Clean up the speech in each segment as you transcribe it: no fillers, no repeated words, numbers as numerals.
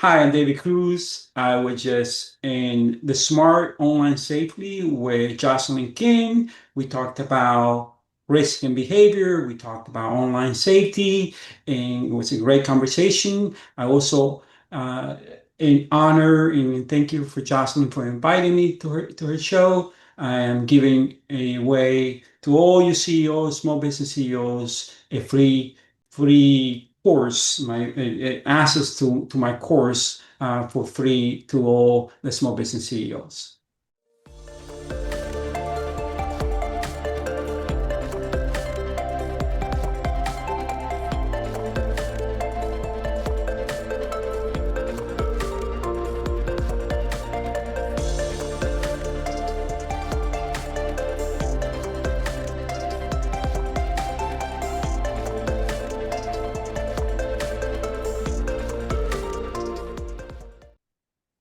Hi, I'm David Cruz. I was just in the Smart Online Safely with Jocelyn King. We talked about risk and behavior. We talked about online safety, and it was a great conversation. I also, in honor and thank you for Jocelyn for inviting me to her show. I am giving away to all you CEOs, small business CEOs, a free course, my access to my course for free to all the small business CEOs.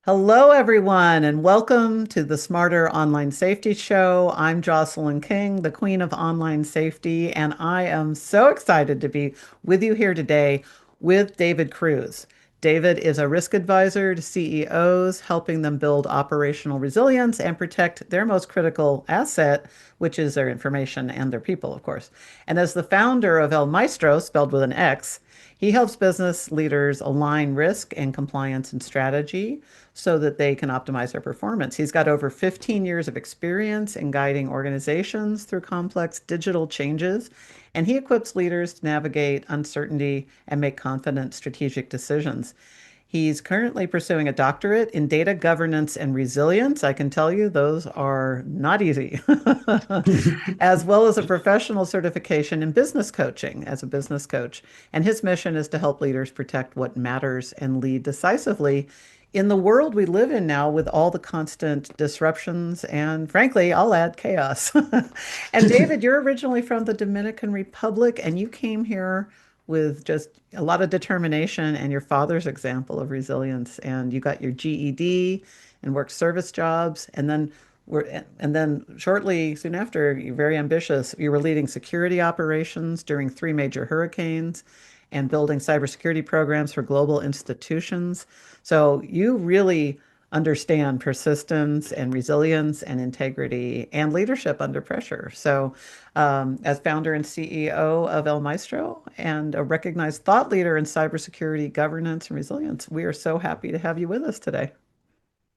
Hello, everyone, and welcome to the Smarter Online Safety Show. I'm Jocelyn King, the Queen of Online Safety, and I am so excited to be with you here today with David Cruz. David is a risk advisor to CEOs, helping them build operational resilience and protect their most critical asset, which is their information and their people, of course. And as the founder of El Maestro, spelled with an X, he helps business leaders align risk and compliance and strategy so that they can optimize their performance. He's got over 15 years of experience in guiding organizations through complex digital changes, and he equips leaders to navigate uncertainty and make confident strategic decisions. He's currently pursuing a doctorate in data governance and resilience. I can tell you those are not easy, as well as a professional certification in business coaching as a business coach. And his mission is to help leaders protect what matters and lead decisively in the world we live in now with all the constant disruptions and, frankly, I'll add chaos. And David, you're originally from the Dominican Republic and you came here with just a lot of determination and your father's example of resilience. And you got your GED and worked service jobs. And then shortly soon after, you're very ambitious. You were leading security operations during three major hurricanes and building cybersecurity programs for global institutions. So you really understand persistence and resilience and integrity and leadership under pressure. So, as founder and CEO of El Maestro and a recognized thought leader in cybersecurity governance and resilience, we are so happy to have you with us today.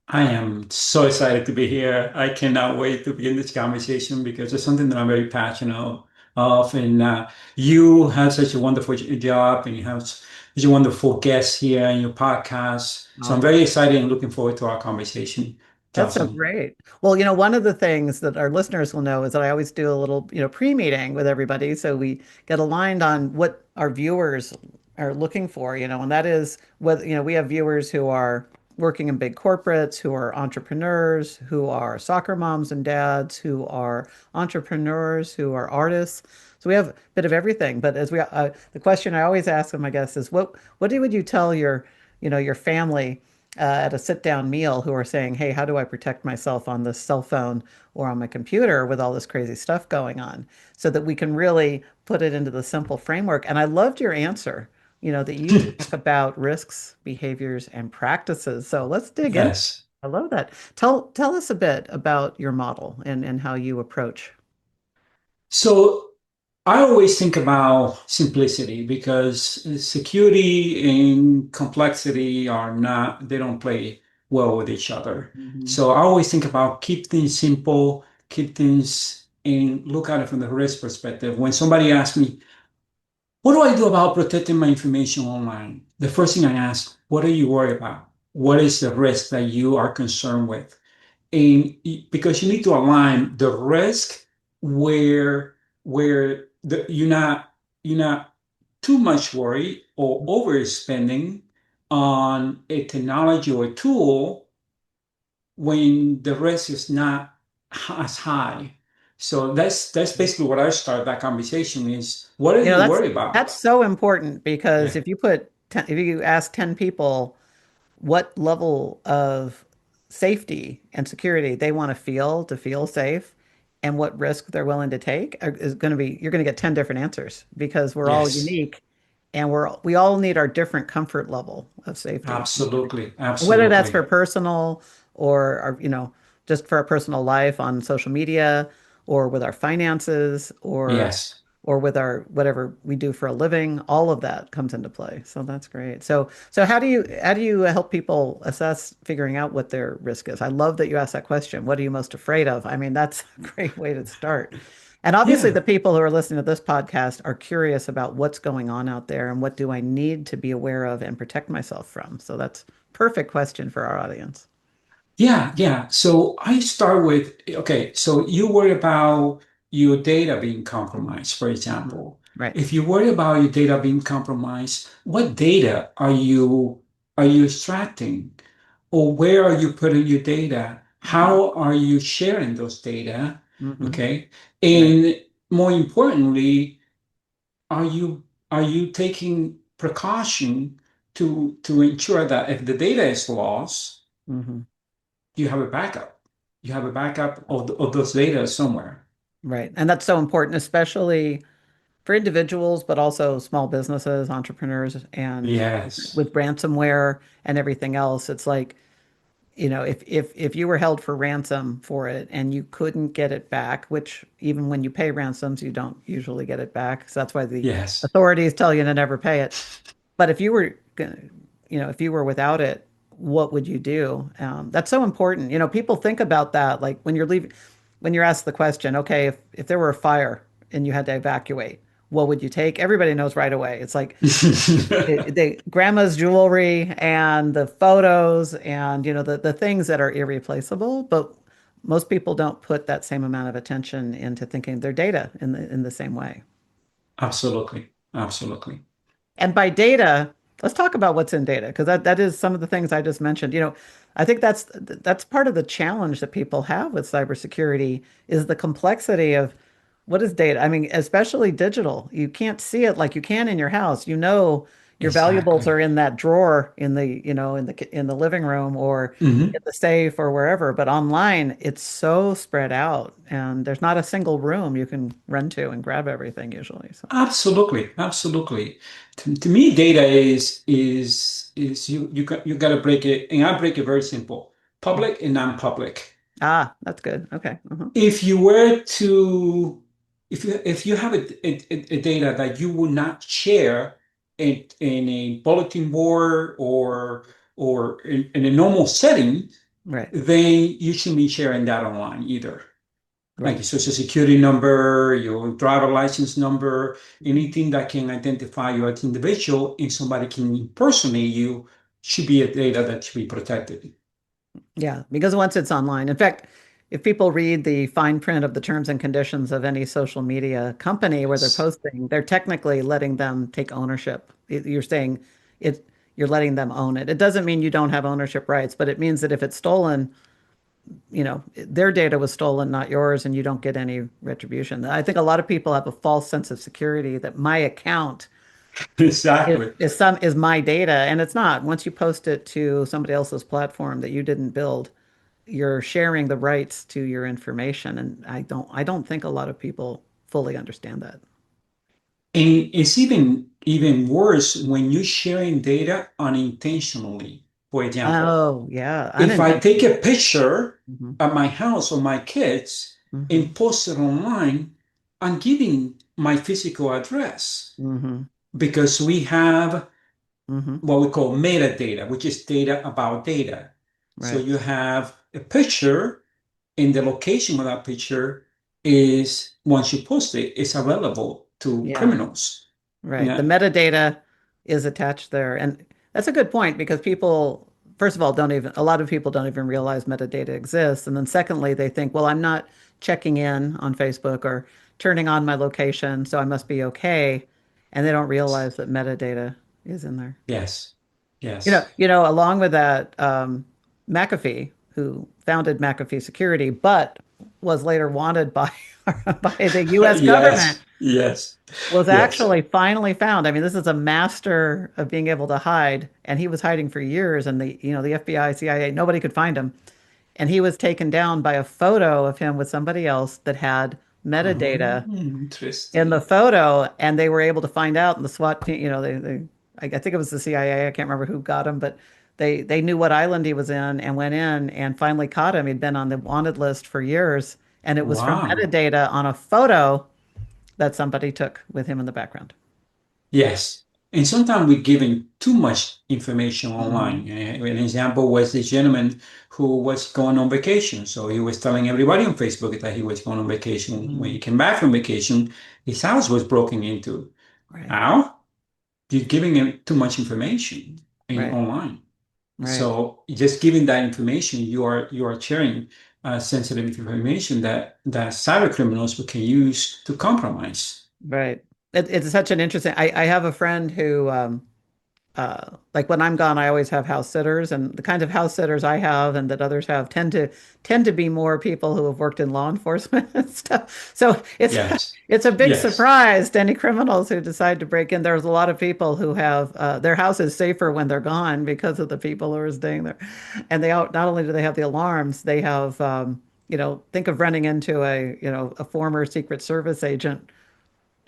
I am so excited to be here. I cannot wait to begin this conversation because it's something that I'm very passionate of. And you have such a wonderful job and you have such a wonderful guest here in your podcast. So I'm Oh, very excited and looking forward to our conversation, that's so Jocelyn. great. Well, one of the things that our listeners will know is that I always do a little, pre-meeting with everybody so we get aligned on what our viewers are looking for, and that is whether, we have viewers who are working in big corporates, who are entrepreneurs, who are soccer moms and dads, who are entrepreneurs, who are artists. So we have a bit of everything. But the question I always ask them, I guess, is what would you tell your family at a sit down meal who are saying, hey, how do I protect myself on this cell phone or on my computer with all this crazy stuff going on? So that we can really put it into the simple framework. And I loved your answer, that you talk about risks, behaviors, and practices. So let's dig in. Yes. I love that. Tell us a bit about your model and how you approach. So I always think about simplicity because security and complexity are not, they don't play well with each other. Mhm. So I always think about keep things simple, keep things and look at it from the risk perspective. When somebody asks me, what do I do about protecting my information online? The first thing I ask, what are you worried about? What is the risk that you are concerned with? And because you need to align the risk where you're not too much worried or overspending on a technology or a tool when the risk is not as high. So that's basically what I start that conversation is what are You know, you that's worried about? that's so important because Yeah. if you ask 10 people what level of safety and security they want to feel safe, and what risk they're willing to take is going to be, you're going to get 10 different answers because we're all Yes. unique and we all need our different comfort level of safety. Absolutely. Whether that's for Absolutely. personal or just for our personal life on social media or with our finances Yes. or with our whatever we do for a living, all of that comes into play. So that's great. So how do you help people assess figuring out what their risk is? I love that you asked that question. What are you most afraid of? I mean, that's a great way to start. And obviously, Yeah. the people who are listening to this podcast are curious about what's going on out there and what do I need to be aware of and protect myself from. So that's perfect question for our audience. Yeah, yeah. So I start with, okay, so you worry about your data being Mhm. compromised, for Mhm. example. Right. If you worry about your data being compromised, what data are you extracting? Or where are you putting your data? Mhm. How are you sharing those data? Mhm. Okay. Right. And more importantly, are you are you taking precaution to ensure that if the data is lost, Mhm. you have a backup. You have a backup of those data somewhere. Right. And that's so important, especially for individuals, but also small businesses, entrepreneurs, and Yes. with ransomware and everything else. It's like, if you were held for ransom for it and you couldn't get it back, which even when you pay ransoms, you don't usually get it back. So that's why the Yes. authorities tell you to never pay it. But if you were without it, what would you do? That's so important. People think about that, like when you're leaving, when you're asked the question, okay, if there were a fire and you had to evacuate, what would you take? Everybody knows right away. It's like the grandma's jewelry and the photos and the things that are irreplaceable, but most people don't put that same amount of attention into thinking their data in the same way. Absolutely. Absolutely. And by data, let's talk about what's in data because that is some of the things I just mentioned. I think that's part of the challenge that people have with cybersecurity is the complexity of what is data. I mean, especially digital. You can't see it like you can in your house. Your valuables Exactly. are in that drawer in the living room or in Hmm. the safe or wherever. But online, it's so spread out, and there's not a single room you can run to and grab everything usually. So. Absolutely. Absolutely. To me, data is you got to break it, and I break it very simple: public and non-public. Ah, that's good. Okay. If you were to if you have a data that you would not share in a bulletin board or in a normal setting, Right. then you shouldn't be sharing that online either. Like Right. your social security number, your driver license number, Mhm. anything that can identify you as individual and somebody can impersonate you should be a data that should be protected. Yeah, because once it's online, in fact, if people read the fine print of the terms and conditions of any social media company where they're Yes. posting, they're technically letting them take ownership. You're saying it, you're letting them own it. It doesn't mean you don't have ownership rights, but it means that if it's stolen, their data was stolen, not yours, and you don't get any retribution. I think a lot of people have a false sense of security that my account is, Exactly. is some is my data, and it's not. Once you post it to somebody else's platform that you didn't build, you're sharing the rights to your information, and I don't think a lot of people fully understand that. And it's even worse when you're sharing data unintentionally. For example, Oh, yeah, if I take unintentional. a picture Hmm. of my house or my kids Hmm. and post it online, I'm giving my physical address Hmm. because we have Hmm. what we call metadata, which is data about data. So Right. you have a picture, and the location of that picture is once you post it, it's available to Yeah. criminals. Right. The Yeah. metadata is attached there. And that's a good point because people, first of all, a lot of people don't even realize metadata exists. And then secondly, they think, well, I'm not checking in on Facebook or turning on my location, so I must be okay. And they don't realize that metadata is in there. Yes. Yes. Along with that, McAfee, who founded McAfee Security, but was later wanted by by the U.S. government, Yes. Yes. was Yes. actually finally found. I mean, this is a master of being able to hide, and he was hiding for years, and the FBI, CIA, nobody could find him. And he was taken down by a photo of him with somebody else that had metadata Oh, in the interesting. photo, and they were able to find out. And the SWAT team, I think it was the CIA. I can't remember who got him, but they knew what island he was in and went in and finally caught him. He'd been on the wanted list for years, and it was from Wow. metadata on a photo that somebody took with him in the background. Yes. And sometimes we're giving too much information Hmm. online. An example was this gentleman who was going on vacation. So he was telling everybody on Facebook that he was going on vacation. When he Mm, came back from vacation, his house was broken into. right, How? You're giving him too much information right, online. right, So just giving that information, you are sharing sensitive information that cyber criminals can use to compromise. right. It's such an interesting. I have a friend who like when I'm gone, I always have house sitters, and the kinds of house sitters I have and that others have tend to be more people who have worked in law enforcement and stuff. So Yes. it's a big Yes. surprise to any criminals who decide to break in. There's a lot of people who have their house is safer when they're gone because of the people who are staying there, and not only do they have the alarms, they have think of running into a former Secret Service agent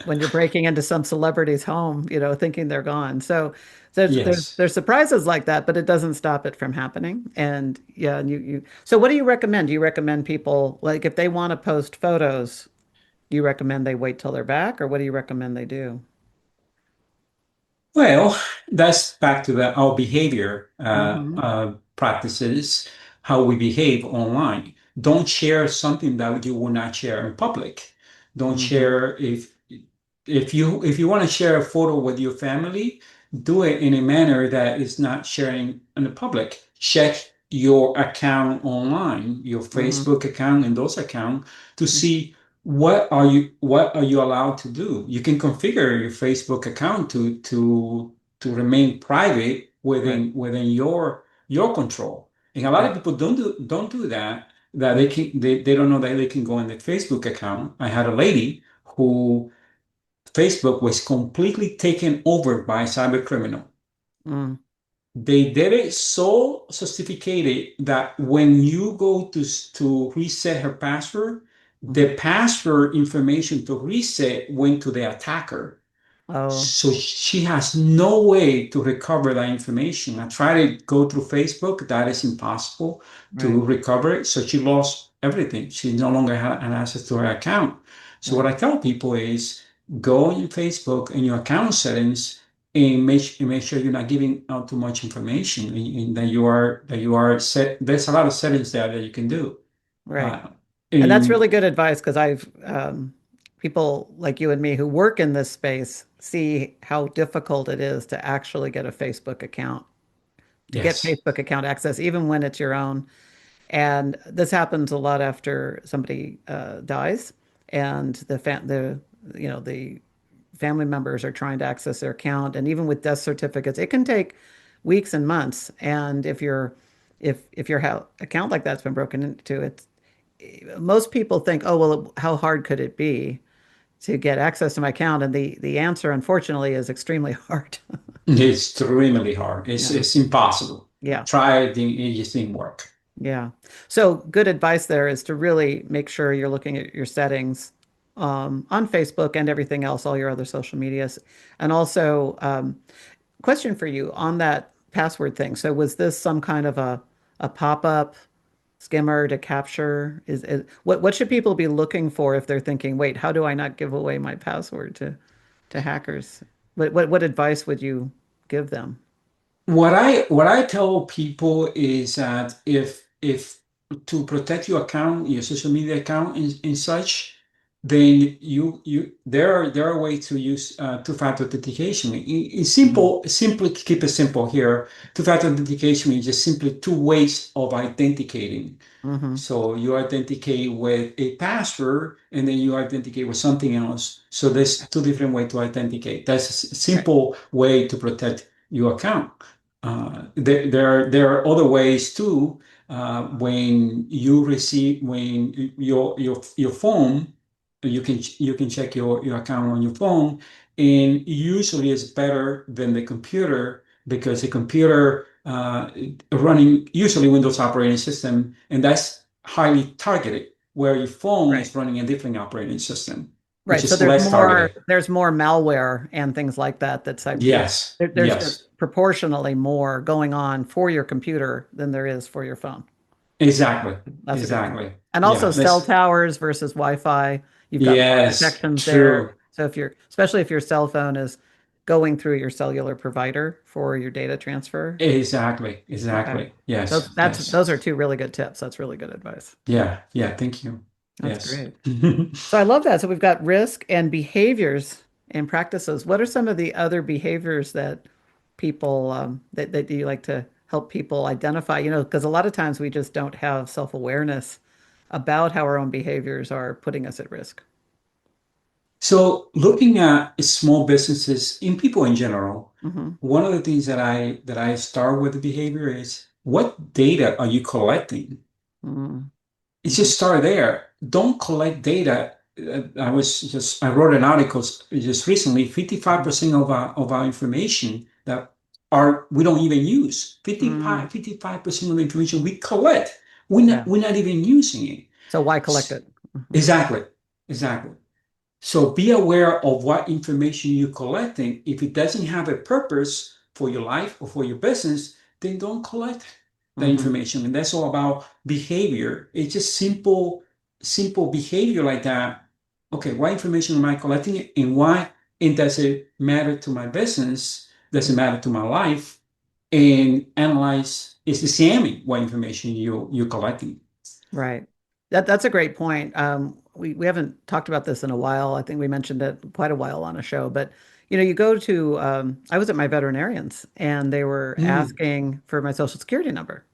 when you're breaking into some celebrity's home, thinking they're gone. So Yes. there's surprises like that, but it doesn't stop it from happening. And yeah, and so what do you recommend? Do you recommend people like if they want to post photos, do you recommend they wait till they're back, or what do you recommend they do? Well, that's back to our behavior Hmm. practices, how we behave online. Don't share something that you will not share in public. Don't Hmm. share if you want to share a photo with your family, do it in a manner that is not sharing in the public. Check your account online, your Hmm. Facebook account and those accounts to see what are you allowed to do. You can configure your Facebook account to remain private Right, within your control. And a lot of right. people don't do that. That they don't know that they can go in the Facebook account. I had a lady who Facebook was completely taken over by cyber criminal. Mm. They did it so sophisticated that when you go to reset her password, Hmm. the password information to reset went to the attacker. Oh, So she has no way to recover that information. I tried to go through Facebook. That is impossible right, to recover it. So she lost everything. She no longer had an access to her account. So what right, I tell people is go in Facebook in your account settings and make sure you're not giving out too much information and that you are set. There's a lot of settings there that you can do. right. Uh, And that's and really good advice because I've people like you and me who work in this space see how difficult it is to actually get a Facebook account, to get yes, Facebook account access, even when it's your own. And this happens a lot after somebody dies, and the family members are trying to access their account, and even with death certificates, it can take weeks and months. And if your account like that's been broken into, it's most people think, oh, well, how hard could it be to get access to my account? And the answer, unfortunately, is extremely hard. it's extremely hard. It's Yeah. it's impossible. Yeah. Try it, it just didn't work. Yeah. So good advice there is to really make sure you're looking at your settings on Facebook and everything else, all your other social medias. And also, question for you on that password thing. So was this some kind of a pop-up skimmer to capture? What should people be looking for if they're thinking, wait, how do I not give away my password to hackers? What advice would you give them? What I tell people is that if to protect your account, your social media account and such, then there are ways to use two-factor authentication. In Hmm. simply keep it simple here. Two-factor authentication is just simply two ways of authenticating. Hmm. So you authenticate with a password and then you authenticate with something else. So there's two different ways to authenticate. That's a Right. simple way to protect your account. There are other ways too. When your phone, you can check your account on your phone, and usually it's better than the computer because the computer running usually Windows operating system, and that's highly targeted. where your phone Right. is running a different operating system, which Right. So is less targeted. there's more malware and things like that that's like, Yes, there's just yes, proportionally more going on for your computer than there is for your phone. exactly, That's a good point. exactly. And also Yeah, cell that's towers versus Wi-Fi. You've got more yes, protections there. true. So if especially if your cell phone is going through your cellular provider for your data transfer. Exactly, Okay. exactly. Yes, yes. Those are two really good tips. That's really good advice. Yeah, yeah, thank you. That's Yes. great. So I love that. So we've got risk and behaviors and practices. What are some of the other behaviors that people that you like to help people identify? Because a lot of times we just don't have self-awareness about how our own behaviors are putting us at risk. So looking at small businesses in people in general, Hmm. one of the things that I start with the behavior is what data are you collecting? Hmm. It's Hmm. just start there. Don't collect data. I wrote an article just recently. 55% of our information that are we don't even use. Hmm. 55% of the information we collect, Yeah. we're not even using it. So why collect it? Hmm. Exactly, exactly. So be aware of what information you're collecting. If it doesn't have a purpose for your life or for your business, then don't collect the Hmm. information. And that's all about behavior. It's just simple behavior like that. Okay, what information am I collecting and why? And does it matter to my business? Does it matter to my life? And analyze is examine what information you're collecting. Right. That's a great point. We haven't talked about this in a while. I think we mentioned it quite a while on a show, but you go to I was at my veterinarian's and they were Mm. asking for my social security number.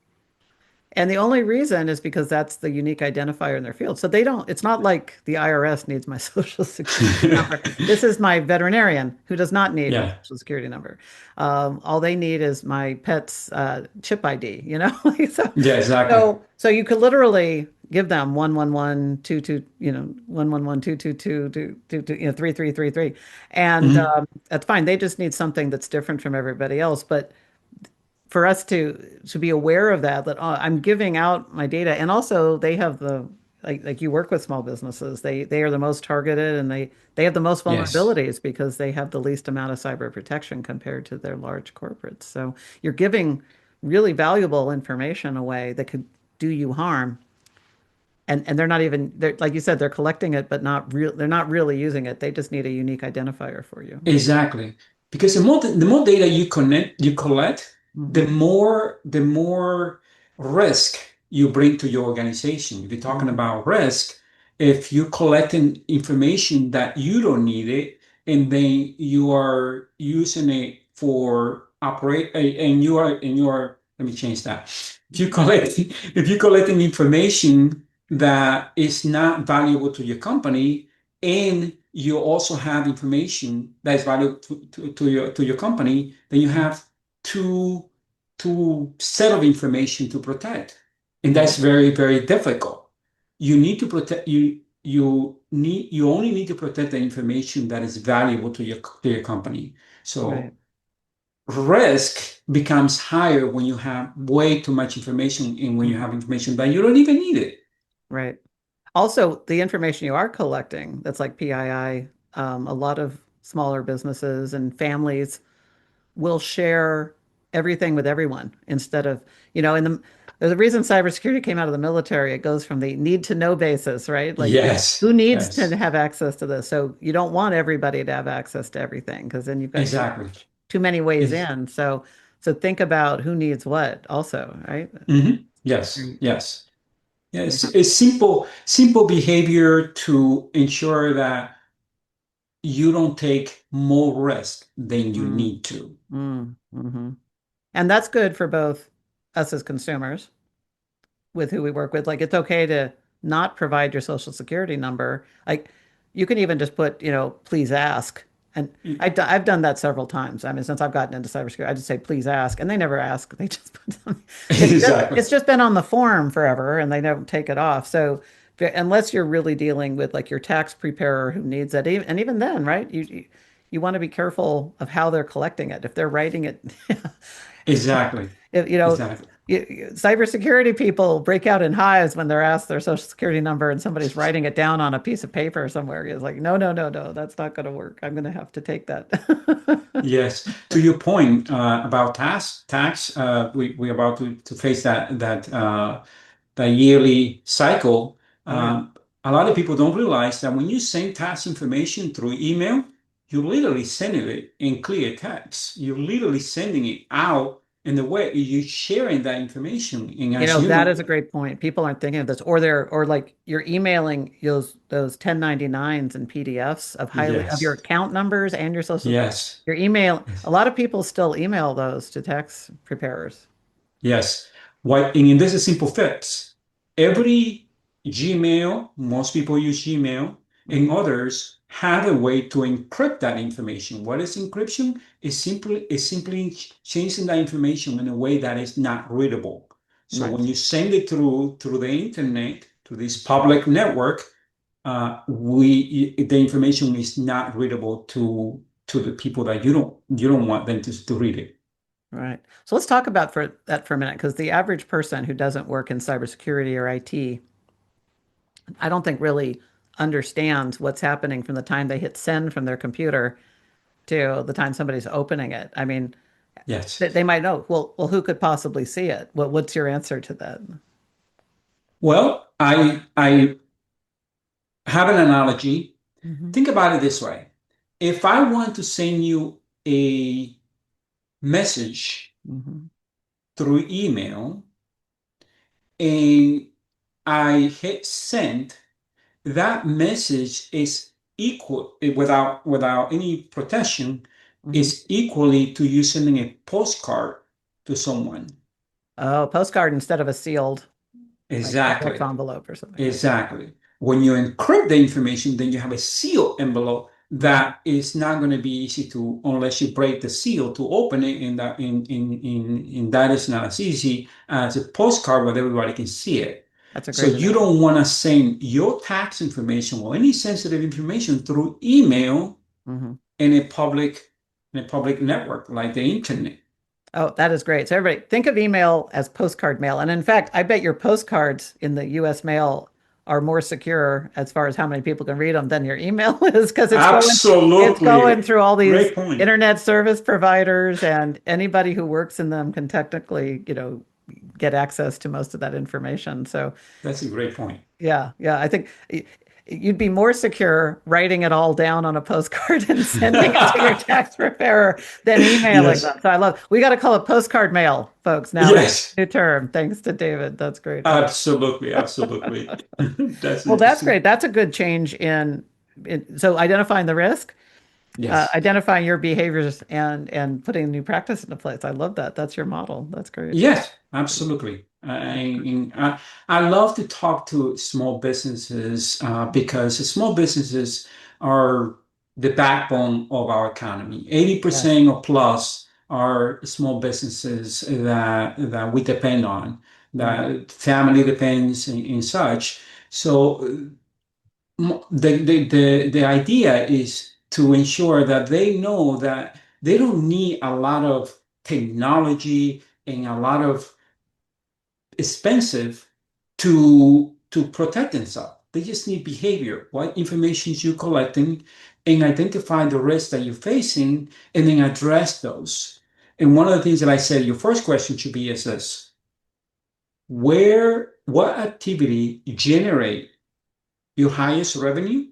And the only reason is because that's the unique identifier in their field. So they don't, it's not like the IRS needs my social security number. This is my veterinarian who does not need my Yeah. social security number. All they need is my pet's chip ID, So, Yeah, exactly. so you could literally give them 11122, 1112222, 3333. And Mhm. that's fine. They just need something that's different from everybody else. But for us to be aware of that I'm giving out my data, and also they have the like you work with small businesses, they are the most targeted, and they have the most Yes. vulnerabilities because they have the least amount of cyber protection compared to their large corporates. So you're giving really valuable information away that could do you harm, and they're like you said, they're collecting it but they're not really using it. They just need a unique identifier for you. Exactly. Because the more data you collect, the Hmm. more risk you bring to your organization. If you're talking Hmm. about risk, if you're collecting information that you don't need it, and then you are using it for operate, and you are let me change that. If you're collecting information that is not valuable to your company, and you also have information that is valuable to your company, then you have two set of information to protect, and Hmm. that's very very difficult. You need to protect you only need to protect the information that is valuable to your company. Right. So risk becomes higher when you have way too much information and when you Hmm. have information that you don't even need it. Right. Also, the information you are collecting, that's like PII, a lot of smaller businesses and families will share everything with everyone instead of, there's a reason cybersecurity came out of the military. It goes from the need to know basis, right? Like who Yes, needs to yes, have access to this? So you don't want everybody to have access to everything because then you've got exactly. too many ways It's, in. So think about who needs what also, right? yes, Very, yes. Yeah, very it's simple behavior to ensure that you don't take more risk than you mm, need to. hmm. And that's good for both us as consumers with who we work with. Like it's okay to not provide your social security number. Like you can even just put, please ask. And I've done that several times. I mean, since I've gotten into cybersecurity, I just say, please ask. And they never ask. They just put them. Exactly. It's just been on the form forever and they never take it off. So unless you're really dealing with like your tax preparer who needs it, and even then, right? You want to be careful of how they're collecting it. If they're writing it, Exactly. if, Exactly. Cybersecurity people break out in hives when they're asked their social security number and somebody's writing it down on a piece of paper somewhere. It's like, no, no, no, no, that's not going to work. I'm going to have to take that. Yes. To your point about tax, we're about to face that yearly cycle. Right. A lot of people don't realize that when you send tax information through email, you're literally sending it in clear text. You're literally sending it out in the way you're sharing that information. And You as know, you that know, is a great point. People aren't thinking of this, or or like you're emailing those 1099s and PDFs of your yes, account numbers and your social, yes, your email. A yes. lot of people still email those to tax preparers. Yes. Why, and this is a simple fix. Every Gmail, most people use Gmail, and Hmm. others have a way to encrypt that information. What is encryption? It's simply changing that information in a way that is not readable. So when Nice. you send it through the internet to this public network, we the information is not readable to the people that you don't want them to read it. Right. So let's talk about for a minute, because the average person who doesn't work in cybersecurity or IT, I don't think really understands what's happening from the time they hit send from their computer to the time somebody's opening it. I mean, Yes. they might know, well, who could possibly see it? What's your answer to that? Well, I have an analogy. Hmm. Think about it this way. If I want to send you a message Hmm. through email and I hit send, that message is equal without any protection, Hmm. is equally to you sending a postcard to someone. Oh, postcard instead of a sealed, like FedEx Exactly. envelope or something. Okay. Exactly. When you encrypt the information, then you have a sealed envelope Hmm. that is not going to be easy to, unless you break the seal to open it, and that is not as easy as a postcard where everybody can see it. That's a So great you analogy. don't want to send your tax information or any sensitive information through email Hmm. in a public network like the internet. Oh, that is great. So everybody think of email as postcard mail. And in fact, I bet your postcards in the US mail are more secure as far as how many people can read them than your email is, because it's going Absolutely. through all these Great point. internet service providers, and anybody who works in them can technically, get access to most of that information. So That's a great point. yeah, yeah, I think you'd be more secure writing it all down on a postcard and sending it to your tax preparer than emailing them. Yes. So we got to call it postcard mail, folks. Now it's Yes. a new term. Thanks to David. That's great. Absolutely. Absolutely. That's Well, that's interesting. great. That's a good change so identifying the risk, Yes. identifying your behaviors, and putting new practice into place. I love that. That's your model. That's great. Yes, absolutely. I love to talk to small businesses because small businesses are the backbone of our economy. Yes. 80% or plus are small businesses that we depend on, Mhm. that family depends and such. So the idea is to ensure that they know that they don't need a lot of technology and a lot of expensive to protect themselves. They just need behavior, what information you're collecting, and identify the risks that you're facing, and then address those. And one of the things that I said, your first question should be is this: what activity generate your highest revenue,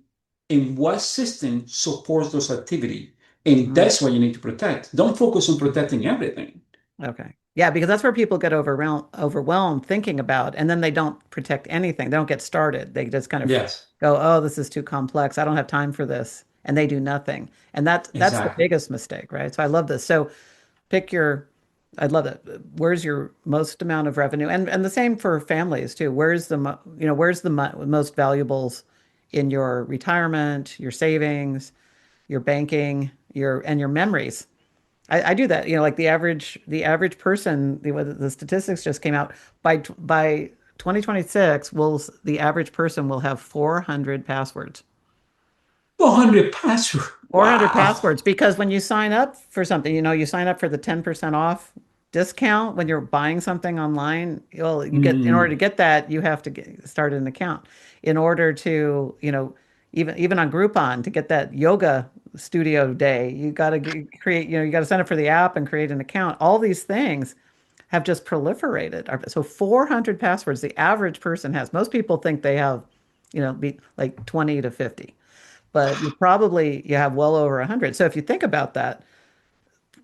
and what system supports those activity? And Mhm. that's what you need to protect. Don't focus on protecting everything. Okay. Yeah, because that's where people get overwhelmed thinking about, and then they don't protect anything. They don't get started. They just kind of Yes, go, "Oh, this is too complex. I don't have time for this," and they do nothing. And that's the exactly. biggest mistake, right? So I love this. So pick your, I love that. Where's your most amount of revenue? And the same for families too. Where's the mo most valuables in your retirement, your savings, your banking, your memories. I do that. Like the average person, the statistics just came out by 2026, the average person will have 400 passwords. 400 password. 400 Wow. passwords, because when you sign up for something, you sign up for the 10% off. discount when you're buying something online. Well, you get in order to Mm, get that, you have to start an account. In order to, even on Groupon to get that yoga studio day, you got to create, you got to sign up for the app and create an account. All these things have just proliferated. So 400 passwords the average person has. Most people think they have, be like 20 to 50, but you have well over 100. So if you think about that,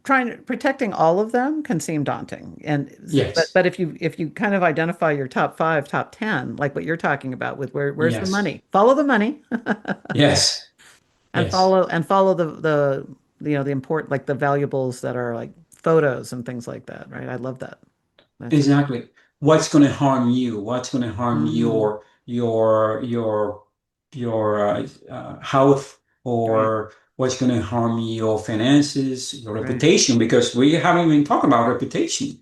trying protecting all of them can seem daunting. But yes, but if you kind of identify your top 5, top 10, like what you're talking about with where's the yes, money? Follow the money yes, and yes. follow the important, like the valuables that are like photos and things like that, right? I love that. That's a Exactly. What's going to harm you? What's going to harm mm, your health, right, or what's going to harm your finances, your right. reputation? Because we haven't even talked about reputation.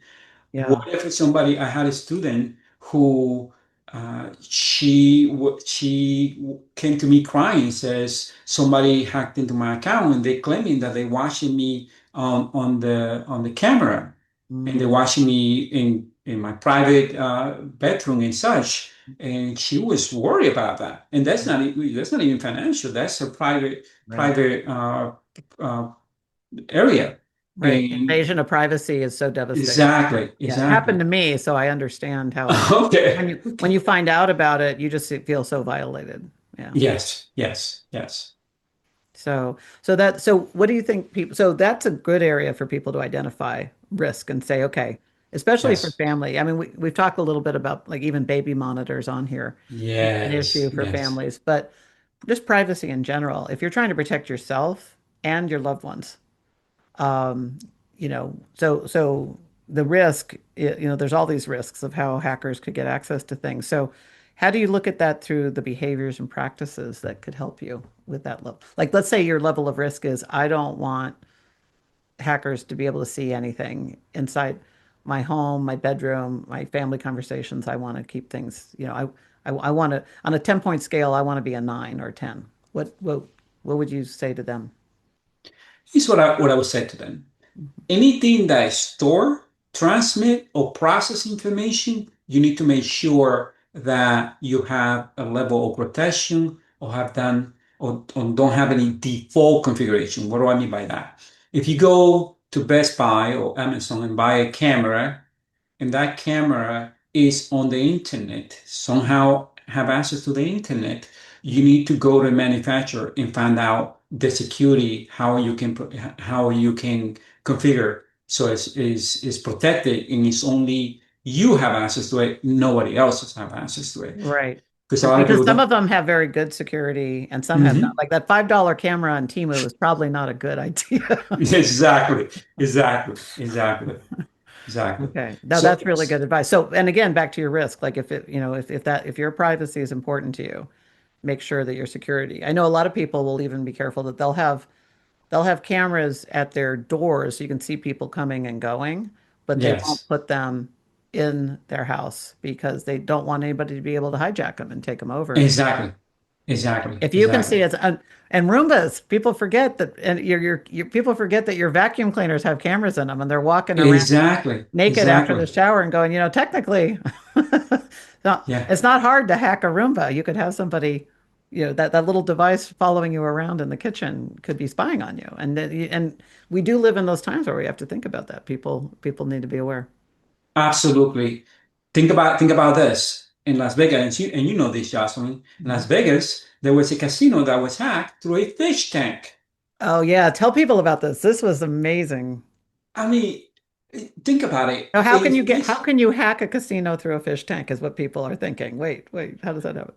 What Yeah. if somebody? I had a student who she came to me crying, says somebody hacked into my account and they claiming that they watching me on the camera, and they're Mm, watching me in my private bedroom and such. And she was worried about that. And that's not even financial. That's a private right. private uh, area. Right. And Invasion of privacy is so devastating. exactly, Yeah, it happened exactly. to me, so I understand how Okay. when you find out about it, you just feel so violated. Yeah. Yes, yes, yes, So what do you think people, so that's a good area for people to identify risk and say, okay, especially for yes, family. I mean, we've talked a little bit about like even baby monitors on here being an issue yes, for yes, families, but just privacy in general. If you're trying to protect yourself and your loved ones, um, so the risk, there's all these risks of how hackers could get access to things. So how do you look at that through the behaviors and practices that could help you with that level? Like, let's say your level of risk is, I don't want hackers to be able to see anything inside my home, my bedroom, my family conversations. I want to keep things, I want to, on a 10-point scale, I want to be a 9 or 10. What would you say to them? Here's what I would say to them. Anything that store, transmit, or process information, you need to make sure that you have a level of protection, or have done, or don't have any default configuration. What do I mean by that? If you go to Best Buy or Amazon and buy a camera, and that camera is on the internet, somehow have access to the internet, you need to go to the manufacturer and find out the security, how you can configure so it's protected, and it's only you have access to it, nobody else has have access to it. Right. Because a Right. lot of Because people some don't. of them have very good security and some have not. Mhm. Like that $5 camera on Temu is probably not a good idea. Exactly, exactly, exactly, exactly. Okay. No, So that's really good advice. So, and again, back to your risk, like if your privacy is important to you, make sure that your security. I know a lot of people will even be careful that they'll have cameras at their doors so you can see people coming and going, but they won't yes, put them in their house because they don't want anybody to be able to hijack them and take them over. exactly, exactly, If you can see exactly. it, and Roombas, people forget that, and people forget that your vacuum cleaners have cameras in them, and they're walking around Exactly. naked after Exactly. the shower and going, technically, Yeah. it's not hard to hack a Roomba. You could have somebody, that little device following you around in the kitchen could be spying on you, and we do live in those times where we have to think about that. People need to be aware. Absolutely. Think about this. In Las Vegas, and you know this, Jocelyn. In Las Mhm. Vegas, there was a casino that was hacked through a fish tank. Oh yeah, tell people about this. This was amazing. I mean, think about it. Now, If how this can you hack a casino through a fish tank is what people are thinking. Wait, how does that happen?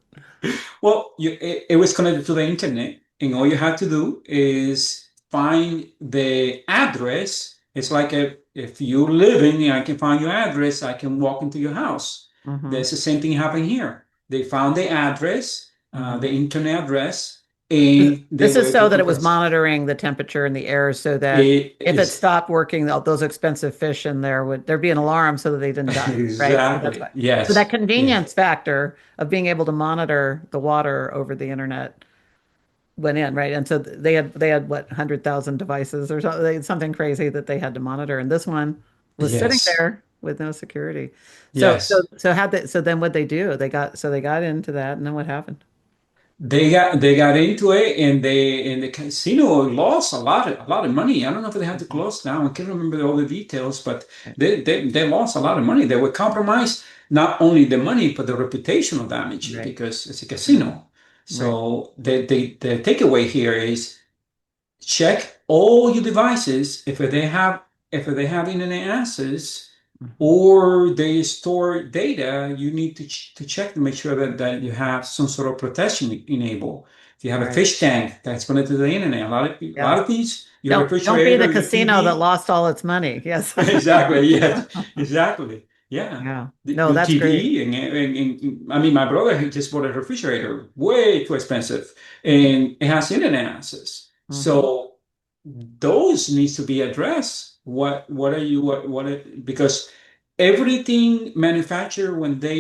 Well, it was connected to the internet, and all you have to do is find the address. It's like if you're living and I can find your address, I can walk into your house. Hmm. That's the same thing happened here. They found the address, the Hmm. internet address, and they This were is able so that to it was protect. monitoring the temperature and the air so that It if it is stopped working, those expensive fish in there there'd be an alarm so that they didn't die, right? So that's exactly why. So that yes, yes, convenience factor of being able to monitor the water over the internet went in, right? And so they had what 100,000 devices or something crazy that they had to monitor. And this one, was sitting Yes. there with no security. So so Yes. so how they so then what they do? They got into that and then what happened? They got into it, and the casino lost a lot of money. I don't know if they had to Mhm. close down. I can't remember all the details, but Right. they lost a lot of money. They were compromised, not only the money but the reputational damage Right. because it's a Right. casino. Right. So the takeaway here is check all your devices if they have internet access Mhm. or they store data. You need to check to make sure that you have some sort of protection enabled. If you have a Right. fish tank that's connected to the internet, a lot Yeah. of things, your Don't be the refrigerator, your casino that TV. lost all its money. Yes. Exactly. Yes. Exactly. Yeah. Yeah. No, Your that's great. TV and I mean, my brother he just bought a refrigerator, way too expensive, Mhm. and it has internet access. Mhm. So those needs to be addressed. What are you because everything manufactured when they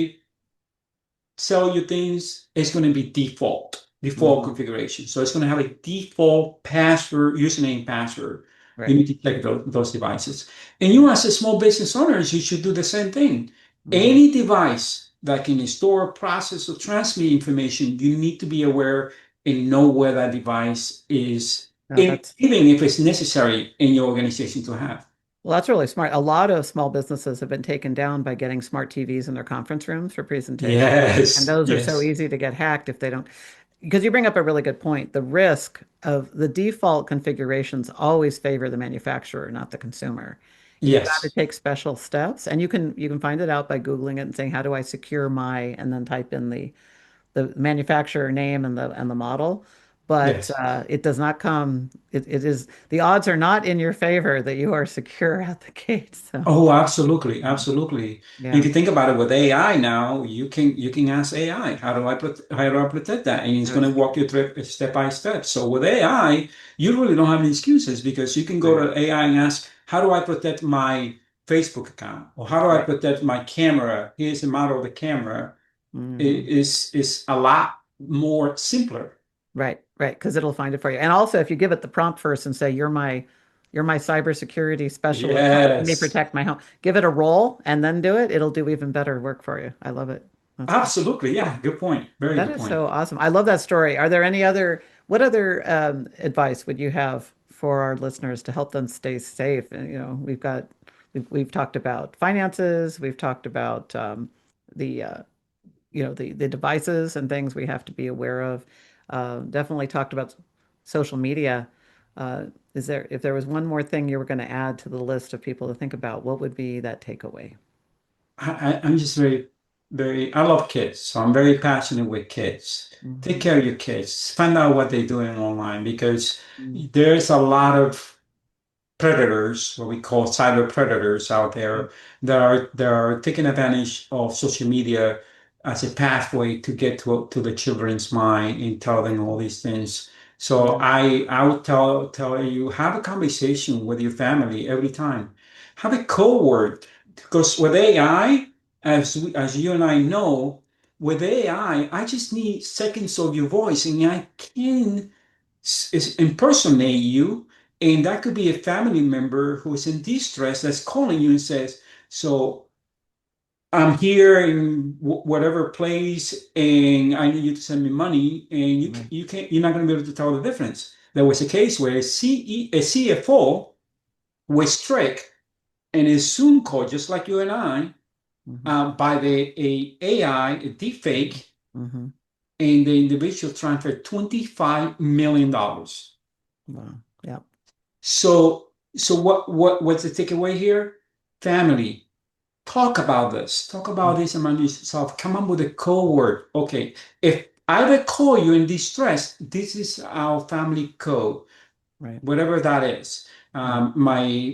sell you things, it's going to be default Mhm. configuration. So it's going to have a default password, username, password. You Right. need to check those devices. And you, as a small business owners, you should do the same thing. Mhm. Any device that can store, process, or transmit information, you need to be aware and know where that device is, No, that's even if it's necessary in your organization to have. well, that's really smart. A lot of small businesses have been taken down by getting smart TVs in their conference rooms for presentation. And Yes, those are so yes, easy to get hacked if they don't. Because you bring up a really good point. The risk of the default configurations always favor the manufacturer, not the consumer. You've got to yes, take special steps, and you can find it out by Googling it and saying, "How do I secure my?" and then type in the manufacturer name and the model. But yes. it does not come. It is the odds are not in your favor that you are secure at the gate. So Oh, absolutely, absolutely. If yeah, you think about it with AI now, you can ask AI, how do I protect that? And it's going to that's walk you through it step by step. So with AI, you really don't have any excuses because you can go right, to AI and ask, how do I protect my Facebook account? Or how do I right. protect my camera? Here's the model of the camera. It Hmm. is a lot more simpler. Right, right, because it'll find it for you. And also, if you give it the prompt first and say, "You're my cybersecurity specialist, helping me Yes. protect my home," give it a role and then do it. It'll do even better work for you. I love it. That's great. Absolutely. Yeah. Good point. Very That good is point. so awesome. I love that story. Are there any other, what other advice would you have for our listeners to help them stay safe? And, we've talked about finances, we've talked about the, the devices and things we have to be aware of. Definitely talked about social media. Uh, if there was one more thing you were going to add to the list of people to think about, what would be that takeaway? I'm just I love kids, so I'm very passionate with kids. Take Mhm. care of your kids. Find out what they're doing online because Mhm. there's a lot of predators, what we call cyber predators out Mhm. there that are taking advantage of social media as a pathway to get to the children's mind and tell them all these things. So Yeah. I would tell you have a conversation with your family every time. Have a code word because with AI, as you and I know, with AI, I just need seconds of your voice and I can impersonate you, and that could be a family member who is in distress that's calling you and says, "So I'm here in whatever place, and I need you to send me money," and Right. you're not going to be able to tell the difference. There was a case where a CFO was strict and is Zoom call just like you and I Hmm. by AI, a deepfake, Hmm. and the individual transferred $25 million. Wow. Yeah. So what's the takeaway here? Family, talk about this. Talk about this among yourself. Come up with a code word. Okay, if I recall you in distress, this is our family code, Right. whatever that is. Right.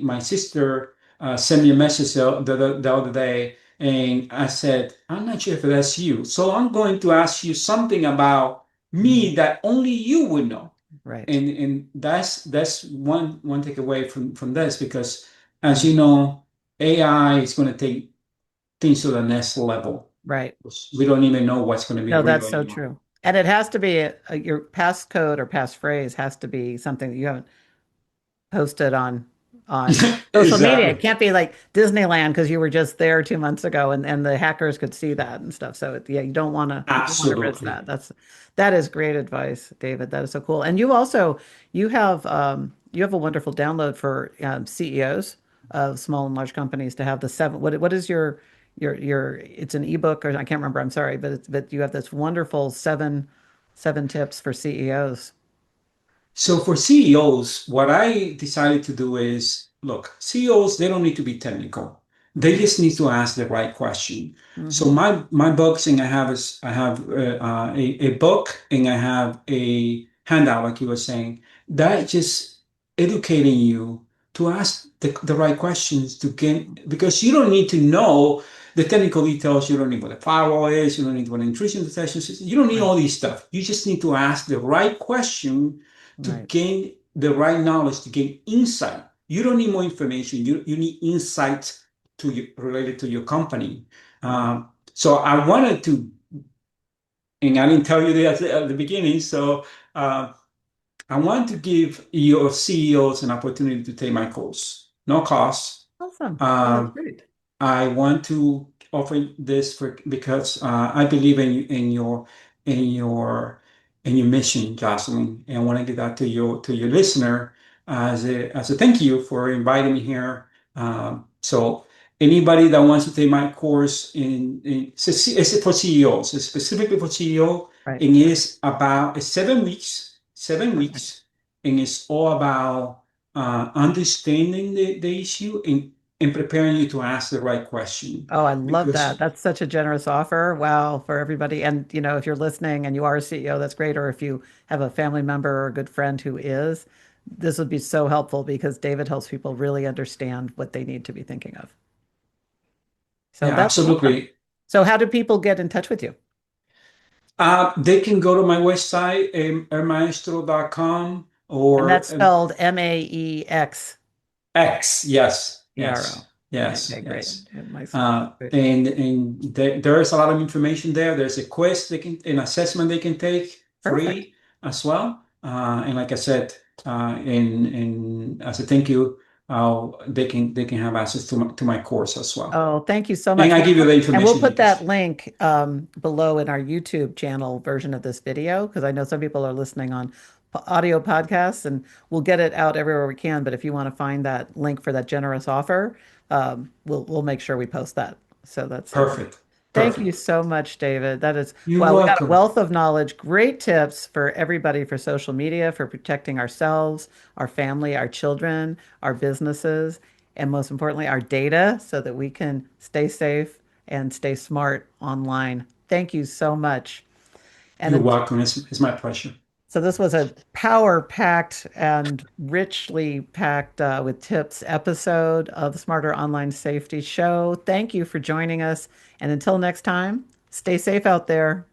My sister sent me a message the other day, and I said, I'm not sure if that's you. So I'm going to ask you something about Hmm. me that only you would know. Right. And that's one takeaway from this because as you Hmm. know, AI is going to take things to the next level. Right. We don't even know what's going to be No, real that's so anymore. true. And it has to be your passcode or passphrase has to be something that you haven't posted on. on social media. It Exactly. can't be like Disneyland because you were just there 2 months ago and the hackers could see that and stuff. So yeah, you don't want to risk Absolutely. that. That is great advice, David. That is so cool. And you also you have a wonderful download for CEOs of small and large companies to have the seven. What is your it's an ebook or I can't remember. I'm sorry, but you have this wonderful seven tips for CEOs. So for CEOs, what I decided to do is, look, CEOs, they don't need to be technical. They Hmm. just need to ask the right question. So Hmm. my books and I have a book and I have a handout, like you were saying, that just educating you to ask the right questions to get, because you don't need to know the technical details. You don't need what a firewall is. You don't need what an intrusion detection system. You don't need Right, all these stuff. You just need to ask the right question to right, gain the right knowledge, to gain insight. You don't need more information. You need insights related to your company. right. So I wanted to, and I didn't tell you that at the beginning. So uh, I want to give your CEOs an opportunity to take my course, no cost. Awesome. Oh, that's Um, great. I want to offer this for because I believe in your in your mission, Jocelyn, and I want to give that to your listener as a thank you for inviting me here. So anybody that wants to take my course it's for CEOs, it's specifically for CEO, Right. and Right. it's about it's 7 weeks, seven Perfect. weeks, and it's all about understanding the issue and preparing you to ask the right question. Oh, I love that. Because, That's such a generous offer. Wow, for everybody. And if you're listening and you are a CEO, that's great. Or if you have a family member or a good friend who is, this would be so helpful because David helps people really understand what they need to be thinking of. So yeah, that's awesome. absolutely. So how do people get in touch with you? They can go to my website, maestro.com And that's or spelled Maexero. X. Yes, yes, Okay, yes, great. yes. Maestro. Great. There's a lot of information there. There's a quiz an assessment they can take Perfect. free as well. And like I said, as a thank you, they can have access to my course as well. Oh, thank you so And much. I give you the And we'll information put needed. that link below in our YouTube channel version of this video because I know some people are listening on audio podcasts and we'll get it out everywhere we can. But if you want to find that link for that generous offer, we'll make sure we post that. So that's great. Perfect. Thank you Perfect. so much, David. That is, You're wow, we got a welcome. wealth of knowledge, great tips for everybody for social media, for protecting ourselves, our family, our children, our businesses, and most importantly, our data so that we can stay safe and stay smart online. Thank you so much. And You're welcome. It's my pleasure. so this was a power-packed and richly packed with tips episode of the Smarter Online Safety Show. Thank you for joining us. And until next time, stay safe out there.